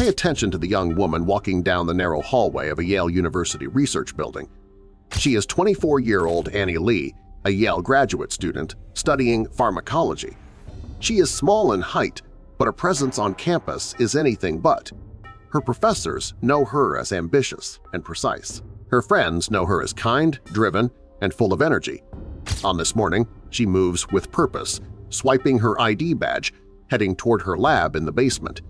Pay attention to the young woman walking down the narrow hallway of a Yale University research building. She is 24-year-old Annie Lee, a Yale graduate student studying pharmacology. She is small in height, but her presence on campus is anything but. Her professors know her as ambitious and precise. Her friends know her as kind, driven, and full of energy. On this morning, she moves with purpose, swiping her ID badge, heading toward her lab in the basement.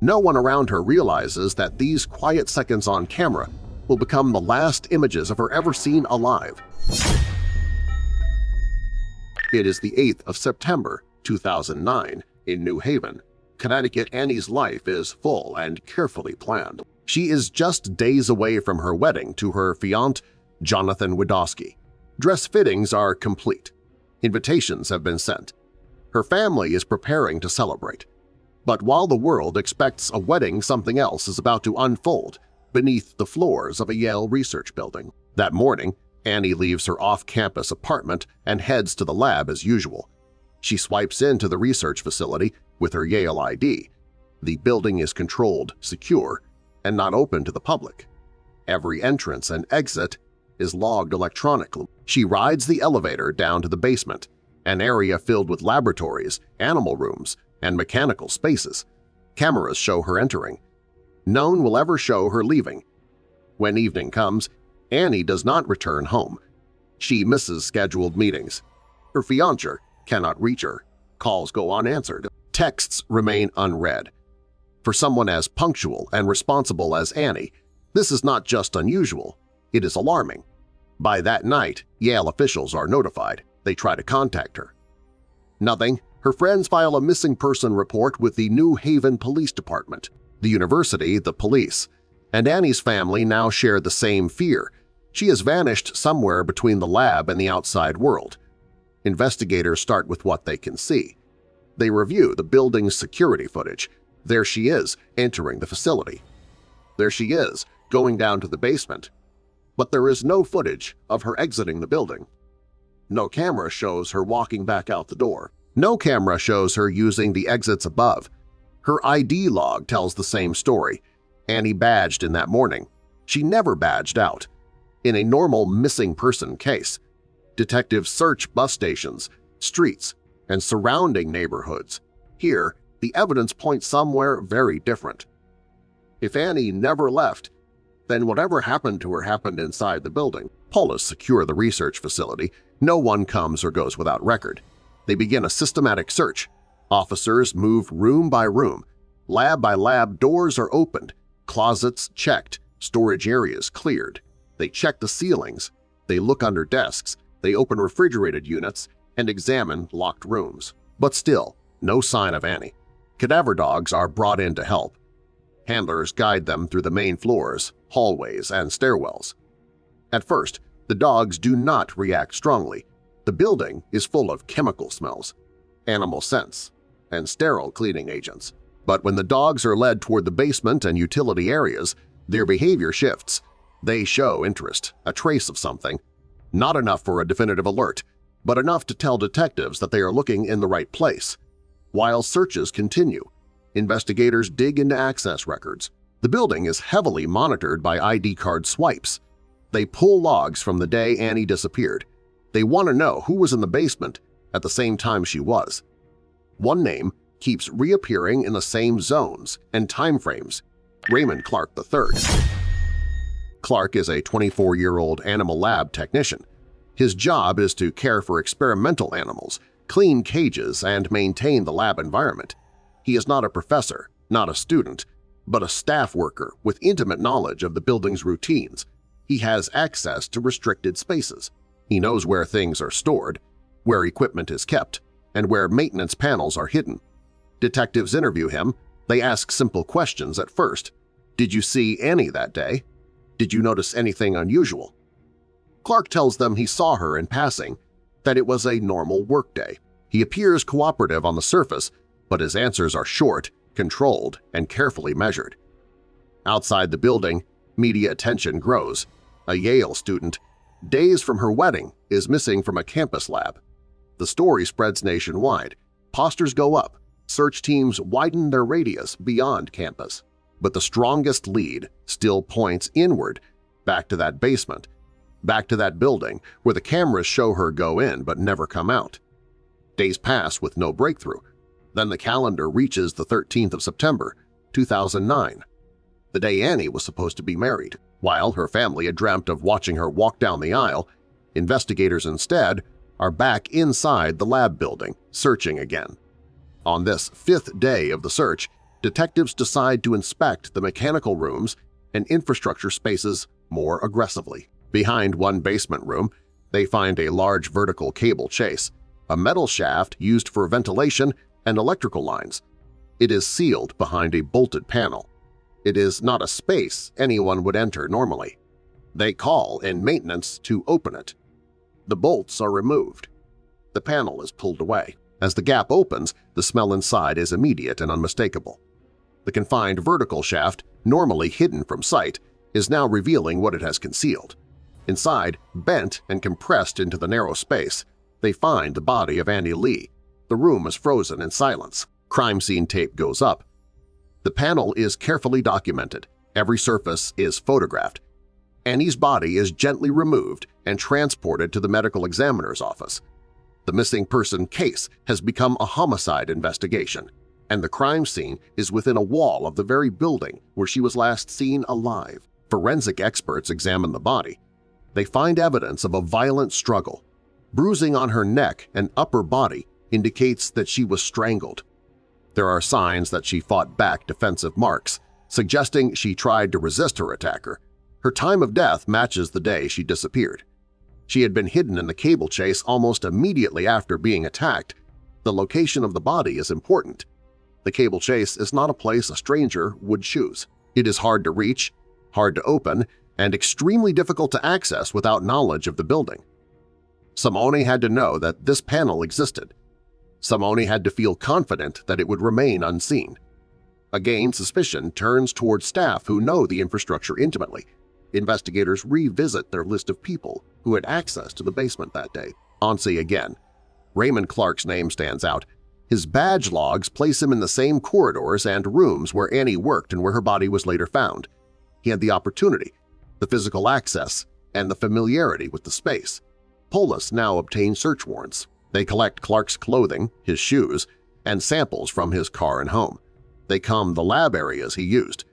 No one around her realizes that these quiet seconds on camera will become the last images of her ever seen alive. It is the 8th of September, 2009, in New Haven, Connecticut. Annie's life is full and carefully planned. She is just days away from her wedding to her fiancé, Jonathan Wadowski. Dress fittings are complete. Invitations have been sent. Her family is preparing to celebrate. But while the world expects a wedding, something else is about to unfold beneath the floors of a Yale research building. That morning, Annie leaves her off-campus apartment and heads to the lab as usual. She swipes into the research facility with her Yale ID. The building is controlled, secure, and not open to the public. Every entrance and exit is logged electronically. She rides the elevator down to the basement, an area filled with laboratories, animal rooms, and mechanical spaces. Cameras show her entering. None will ever show her leaving. When evening comes, Annie does not return home. She misses scheduled meetings. Her fiancé cannot reach her. Calls go unanswered. Texts remain unread. For someone as punctual and responsible as Annie, this is not just unusual, it is alarming. By that night, Yale officials are notified. They try to contact her. Nothing. Her friends file a missing person report with the New Haven Police Department, the university, the police, and Annie's family now share the same fear. She has vanished somewhere between the lab and the outside world. Investigators start with what they can see. They review the building's security footage. There she is, entering the facility. There she is, going down to the basement. But there is no footage of her exiting the building. No camera shows her walking back out the door. No camera shows her using the exits above. Her ID log tells the same story. Annie badged in that morning. She never badged out. In a normal missing person case, detectives search bus stations, streets, and surrounding neighborhoods. Here, the evidence points somewhere very different. If Annie never left, then whatever happened to her happened inside the building. Police secure the research facility. No one comes or goes without record. They begin a systematic search. Officers move room by room. Lab by lab, doors are opened, closets checked, storage areas cleared. They check the ceilings. They look under desks. They open refrigerated units and examine locked rooms. But still, no sign of Annie. Cadaver dogs are brought in to help. Handlers guide them through the main floors, hallways, and stairwells. At first, the dogs do not react strongly. The building is full of chemical smells, animal scents, and sterile cleaning agents. But when the dogs are led toward the basement and utility areas, their behavior shifts. They show interest, a trace of something. Not enough for a definitive alert, but enough to tell detectives that they are looking in the right place. While searches continue, investigators dig into access records. The building is heavily monitored by ID card swipes. They pull logs from the day Annie disappeared. They want to know who was in the basement at the same time she was. One name keeps reappearing in the same zones and timeframes: Raymond Clark III. Clark is a 24-year-old animal lab technician. His job is to care for experimental animals, clean cages, and maintain the lab environment. He is not a professor, not a student, but a staff worker with intimate knowledge of the building's routines. He has access to restricted spaces. He knows where things are stored, where equipment is kept, and where maintenance panels are hidden. Detectives interview him. They ask simple questions at first. Did you see Annie that day? Did you notice anything unusual? Clark tells them he saw her in passing, that it was a normal workday. He appears cooperative on the surface, but his answers are short, controlled, and carefully measured. Outside the building, media attention grows. A Yale student, days from her wedding, is missing from a campus lab. The story spreads nationwide. Posters go up. Search teams widen their radius beyond campus. but the strongest lead still points inward, back to that basement, back to that building where the cameras show her go in but never come out. Days pass with no breakthrough. Then the calendar reaches the 13th of September, 2009, the day Annie was supposed to be married. While her family had dreamt of watching her walk down the aisle, investigators instead are back inside the lab building, searching again. On this 5th day of the search, detectives decide to inspect the mechanical rooms and infrastructure spaces more aggressively. Behind one basement room, they find a large vertical cable chase, a metal shaft used for ventilation and electrical lines. It is sealed behind a bolted panel. It is not a space anyone would enter normally. They call in maintenance to open it. The bolts are removed. The panel is pulled away. As the gap opens, the smell inside is immediate and unmistakable. The confined vertical shaft, normally hidden from sight, is now revealing what it has concealed. Inside, bent and compressed into the narrow space, they find the body of Annie Lee. The room is frozen in silence. Crime scene tape goes up. The panel is carefully documented. Every surface is photographed. Annie's body is gently removed and transported to the medical examiner's office. The missing person case has become a homicide investigation, and the crime scene is within a wall of the very building where she was last seen alive. Forensic experts examine the body. They find evidence of a violent struggle. Bruising on her neck and upper body indicates that she was strangled. There are signs that she fought back defensive marks, suggesting she tried to resist her attacker. Her time of death matches the day she disappeared. She had been hidden in the cable chase almost immediately after being attacked. The location of the body is important. The cable chase is not a place a stranger would choose. It is hard to reach, hard to open, and extremely difficult to access without knowledge of the building. Simone had to know that this panel existed. Simone had to feel confident that it would remain unseen. Again, suspicion turns towards staff who know the infrastructure intimately. Investigators revisit their list of people who had access to the basement that day. Ansi again. Raymond Clark's name stands out. His badge logs place him in the same corridors and rooms where Annie worked and where her body was later found. He had the opportunity, the physical access, and the familiarity with the space. Police now obtain search warrants. They collect Clark's clothing, his shoes, and samples from his car and home. They comb the lab areas he used.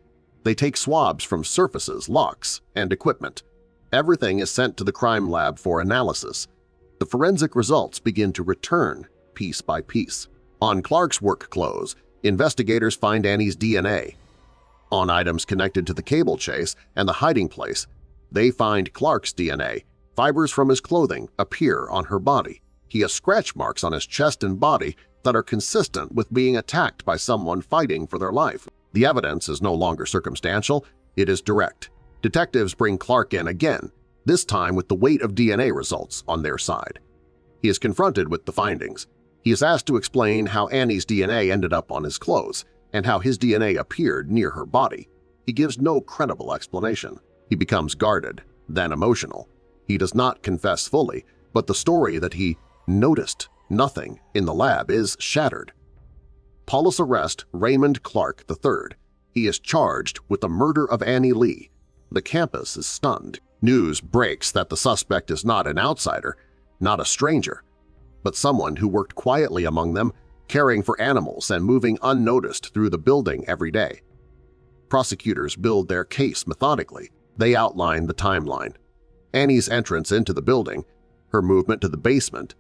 They take swabs from surfaces, locks, and equipment. Everything is sent to the crime lab for analysis. The forensic results begin to return piece by piece. On Clark's work clothes, investigators find Annie's DNA. On items connected to the cable chase and the hiding place, they find Clark's DNA. Fibers from his clothing appear on her body. He has scratch marks on his chest and body that are consistent with being attacked by someone fighting for their life. The evidence is no longer circumstantial, it is direct. Detectives bring Clark in again, this time with the weight of DNA results on their side. He is confronted with the findings. He is asked to explain how Annie's DNA ended up on his clothes and how his DNA appeared near her body. He gives no credible explanation. He becomes guarded, then emotional. He does not confess fully, but the story that he noticed nothing in the lab is shattered. Police arrest Raymond Clark III. He is charged with the murder of Annie Lee. The campus is stunned. News breaks that the suspect is not an outsider, not a stranger, but someone who worked quietly among them, caring for animals and moving unnoticed through the building every day. Prosecutors build their case methodically. They outline the timeline. Annie's entrance into the building, her movement to the basement,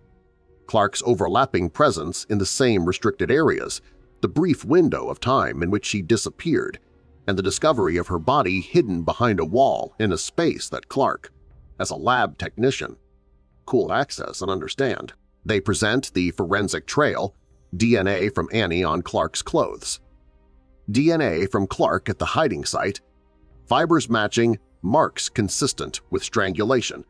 Clark's overlapping presence in the same restricted areas, the brief window of time in which she disappeared, and the discovery of her body hidden behind a wall in a space that Clark, as a lab technician, could access and understand. They present the forensic trail, DNA from Annie on Clark's clothes, DNA from Clark at the hiding site, fibers matching marks consistent with strangulation,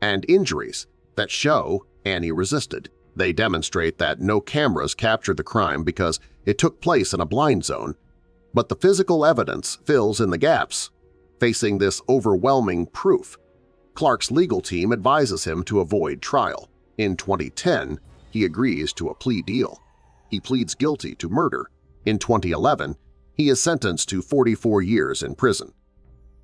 and injuries that show Annie resisted. They demonstrate that no cameras captured the crime because it took place in a blind zone, but the physical evidence fills in the gaps. Facing this overwhelming proof, Clark's legal team advises him to avoid trial. In 2010, he agrees to a plea deal. He pleads guilty to murder. In 2011, He is sentenced to 44 years in prison.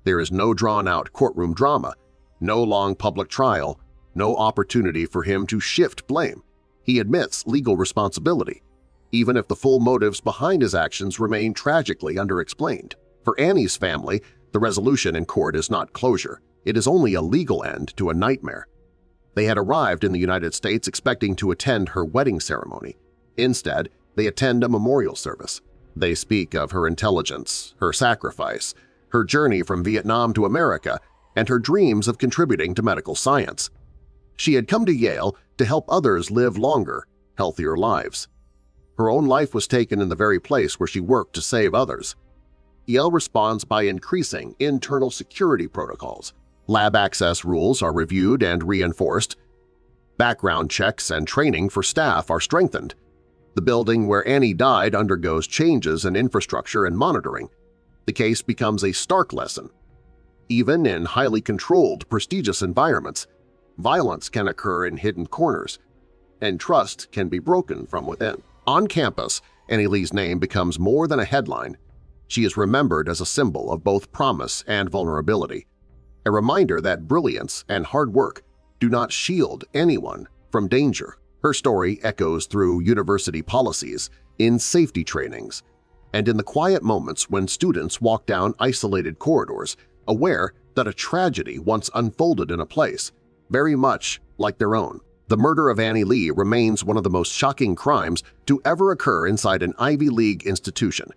There is no drawn-out courtroom drama, no long public trial, no opportunity for him to shift blame. He admits legal responsibility, even if the full motives behind his actions remain tragically underexplained. For Annie's family, the resolution in court is not closure. It is only a legal end to a nightmare. They had arrived in the United States expecting to attend her wedding ceremony. Instead, they attend a memorial service. They speak of her intelligence, her sacrifice, her journey from Vietnam to America, and her dreams of contributing to medical science. She had come to Yale to help others live longer, healthier lives. Her own life was taken in the very place where she worked to save others. Yale responds by increasing internal security protocols. Lab access rules are reviewed and reinforced. Background checks and training for staff are strengthened. The building where Annie died undergoes changes in infrastructure and monitoring. The case becomes a stark lesson. Even in highly controlled, prestigious environments, violence can occur in hidden corners, and trust can be broken from within. On campus, Annie Lee's name becomes more than a headline. She is remembered as a symbol of both promise and vulnerability, a reminder that brilliance and hard work do not shield anyone from danger. Her story echoes through university policies, in safety trainings, and in the quiet moments when students walk down isolated corridors, aware that a tragedy once unfolded in a place very much like their own. The murder of Annie Lee remains one of the most shocking crimes to ever occur inside an Ivy League institution.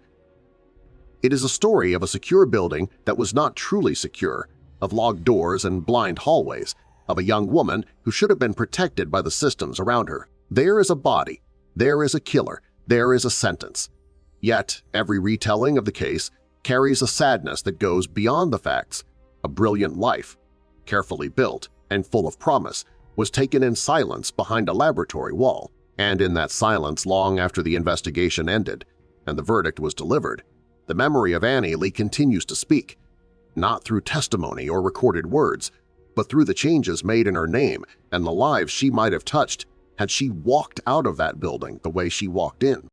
It is a story of a secure building that was not truly secure, of locked doors and blind hallways, of a young woman who should have been protected by the systems around her. There is a body, there is a killer, there is a sentence. Yet every retelling of the case carries a sadness that goes beyond the facts. A brilliant life, carefully built and full of promise, was taken in silence behind a laboratory wall, and in that silence long after the investigation ended and the verdict was delivered, the memory of Annie Lee continues to speak, not through testimony or recorded words, but through the changes made in her name and the lives she might have touched had she walked out of that building the way she walked in.